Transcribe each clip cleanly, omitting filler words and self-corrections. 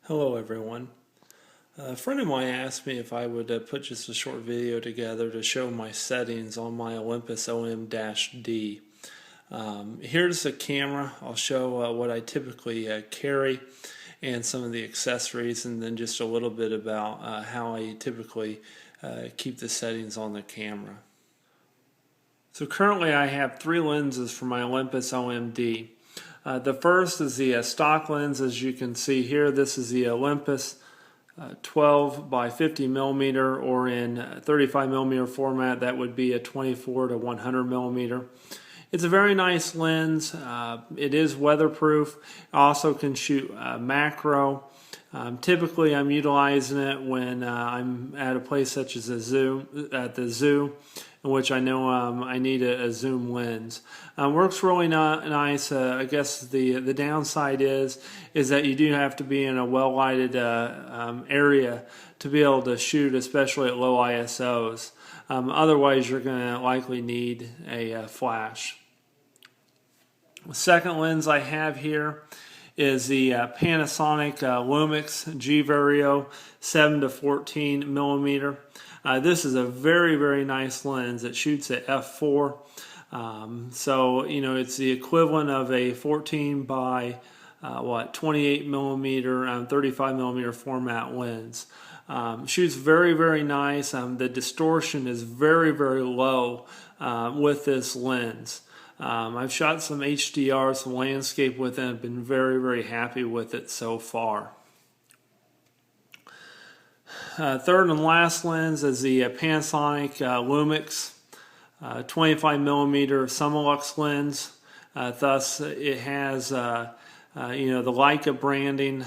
Hello everyone. A friend of mine asked me if I would put just a short video together to show my settings on my Olympus OM-D. Here's the camera. I'll show what I typically carry and some of the accessories, and then just a little bit about how I typically keep the settings on the camera. So currently I have three lenses for my Olympus OM-D. The first is the stock lens. As you can see here, this is the Olympus 12 by 50 millimeter, or in 35 millimeter format that would be a 24 to 100 millimeter. It's a very nice lens. It is weatherproof. Also can shoot macro. Typically I'm utilizing it when I'm at a place such as at the zoo, in which I know I need a zoom lens. Works really nice. I guess the downside is that you do have to be in a well lighted area to be able to shoot, especially at low ISOs. Otherwise you're going to likely need a flash. The second lens I have here is the Panasonic Lumix G Vario 7 to 14 millimeter. This is a very nice lens. It shoots at f4, so you know it's the equivalent of a 14 by 28 millimeter 35 millimeter format lens. Shoots very nice. The distortion is very low with this lens. I've shot some HDR, some landscape with it, and been very happy with it so far. Third and last lens is the Panasonic Lumix 25 millimeter Summilux lens. Thus, it has the Leica branding,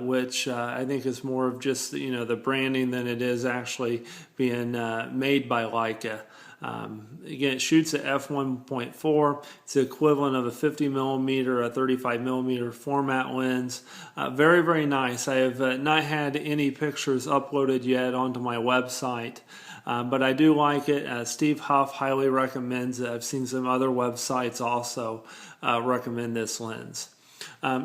which I think is more of just the branding than it is actually being made by Leica. Again, it shoots at f1.4. It's the equivalent of a 50 millimeter, a 35 millimeter format lens. Very nice. I have not had any pictures uploaded yet onto my website, but I do like it. Steve Huff highly recommends it. I've seen some other websites also recommend this lens.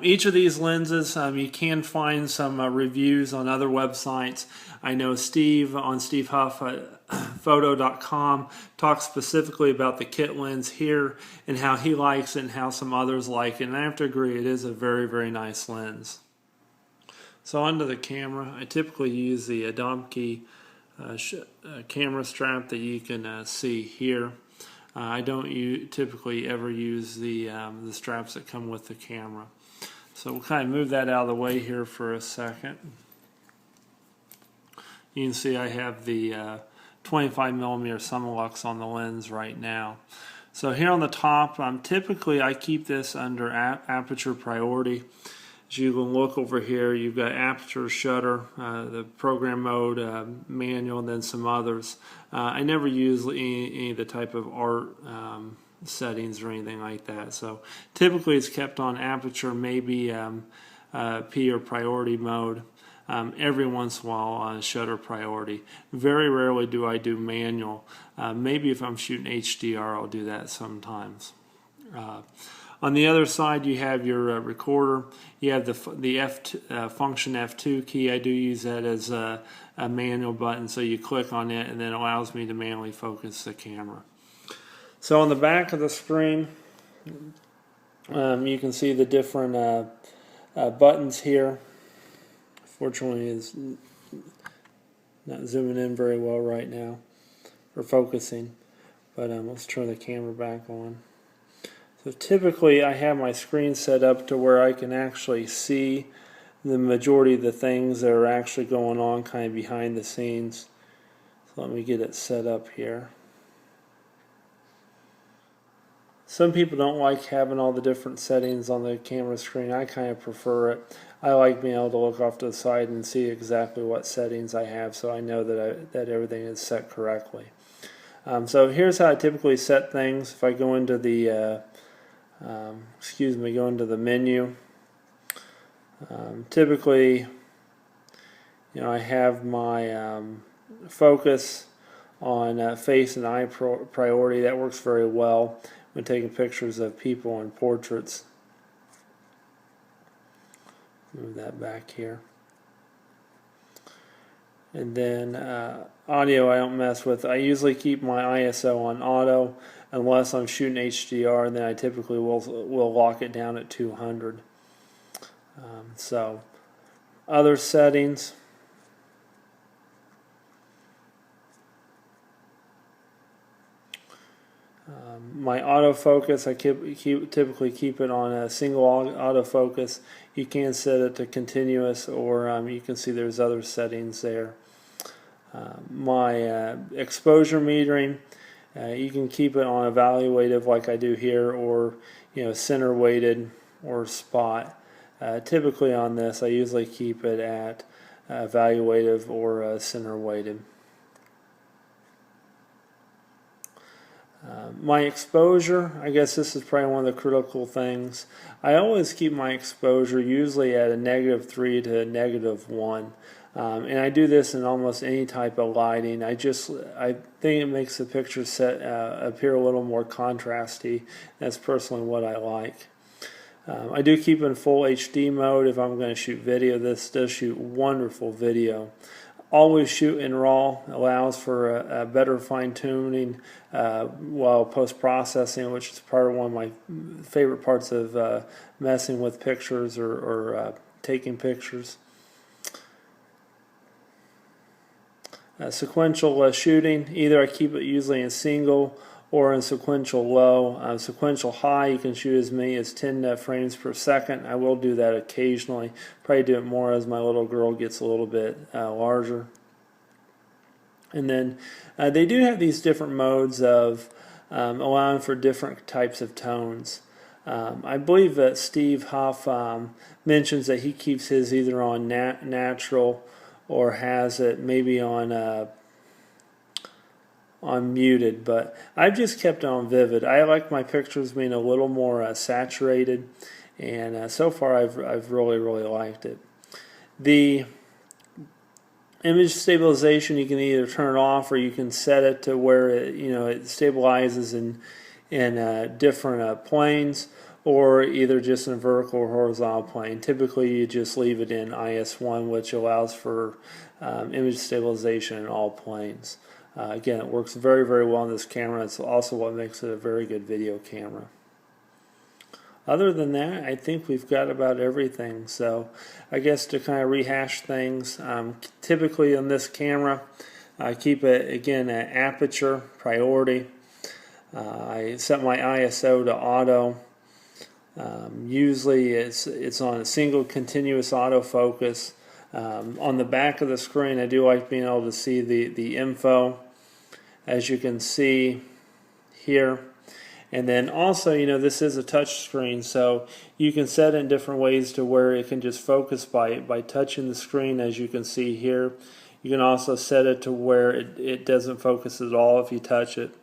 Each of these lenses, you can find some reviews on other websites. I know Steve on SteveHuffPhoto.com talks specifically about the kit lens here and how he likes it and how some others like it. And I have to agree, it is a very nice lens. So onto the camera. I typically use the Domke camera strap that you can see here. I don't typically ever use the straps that come with the camera. So we'll kind of move that out of the way here for a second. You can see I have the 25 millimeter Summilux on the lens right now. So here on the top, typically I keep this under aperture priority. As you can look over here, you've got aperture, shutter, the program mode, manual, and then some others. I never use any of the type of art settings or anything like that. So typically it's kept on aperture, maybe P or priority mode. Every once in a while on shutter priority. Very rarely do I do manual. Maybe if I'm shooting HDR, I'll do that sometimes. On the other side, you have your recorder. You have the function F2 key. I do use that as a manual button, so you click on it and then it allows me to manually focus the camera. So on the back of the screen, you can see the different buttons here. Fortunately, it's not zooming in very well right now for focusing, but let's turn the camera back on. So typically I have my screen set up to where I can actually see the majority of the things that are actually going on kind of behind the scenes. So let me get it set up here. Some people don't like having all the different settings on the camera screen. I kind of prefer it. I like being able to look off to the side and see exactly what settings I have, so I know that everything is set correctly. So here's how I typically set things. If I go into the go into the menu, typically, I have my focus on face and eye priority. That works very well when taking pictures of people and portraits. Move that back here. And then audio I don't mess with. I usually keep my ISO on auto unless I'm shooting HDR, and then I typically will lock it down at 200. So other settings. My autofocus, I typically keep it on a single autofocus. You can set it to continuous, or you can see there's other settings there. My exposure metering, you can keep it on evaluative like I do here, or center weighted or spot. Typically on this I usually keep it at evaluative or center weighted. My exposure, I guess this is probably one of the critical things. I always keep my exposure usually at a -3 to -1. And I do this in almost any type of lighting. I think it makes the picture set appear a little more contrasty. That's personally what I like. I do keep in full HD mode if I'm going to shoot video. This does shoot wonderful video. Always shoot in RAW, allows for a better fine-tuning while post-processing, which is part of one of my favorite parts of messing with pictures or taking pictures. Sequential shooting, either I keep it usually in single or in sequential low. Sequential high, you can shoot as many as 10 frames per second. I will do that occasionally. Probably do it more as my little girl gets a little bit larger. And then they do have these different modes of allowing for different types of tones. I believe that Steve Huff mentions that he keeps his either on natural or has it maybe on muted, but I've just kept it on vivid. I like my pictures being a little more saturated, and so far I've really liked it. The image stabilization, you can either turn it off or you can set it to where it stabilizes in different planes, or either just in a vertical or horizontal plane. Typically you just leave it in IS1, which allows for image stabilization in all planes. Again, it works very well on this camera. It's also what makes it a very good video camera. Other than that, I think we've got about everything. So I guess to kind of rehash things, typically on this camera I keep it again at aperture priority. I set my ISO to auto. Usually it's on a single continuous autofocus. On the back of the screen I do like being able to see the info, as you can see here. And then also, this is a touch screen, so you can set it in different ways to where it can just focus by touching the screen, as you can see here. You can also set it to where it doesn't focus at all if you touch it.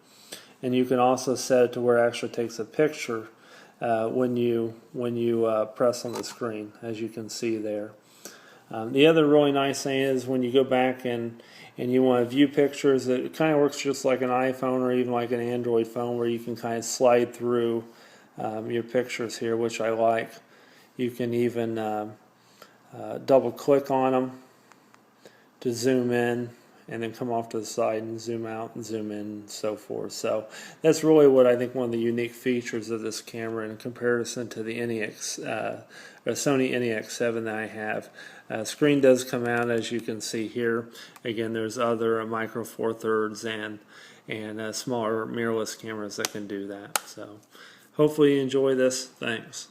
And you can also set it to where it actually takes a picture when you press on the screen, as you can see there. The other really nice thing is when you go back and you want to view pictures, it kind of works just like an iPhone or even like an Android phone, where you can kind of slide through your pictures here, which I like. You can even double click on them to zoom in, and then come off to the side and zoom out and zoom in and so forth. So that's really what I think one of the unique features of this camera in comparison to the Sony NEX7 that I have. Screen does come out, as you can see here. Again, there's other micro four thirds and smaller mirrorless cameras that can do that. So hopefully you enjoy this. Thanks.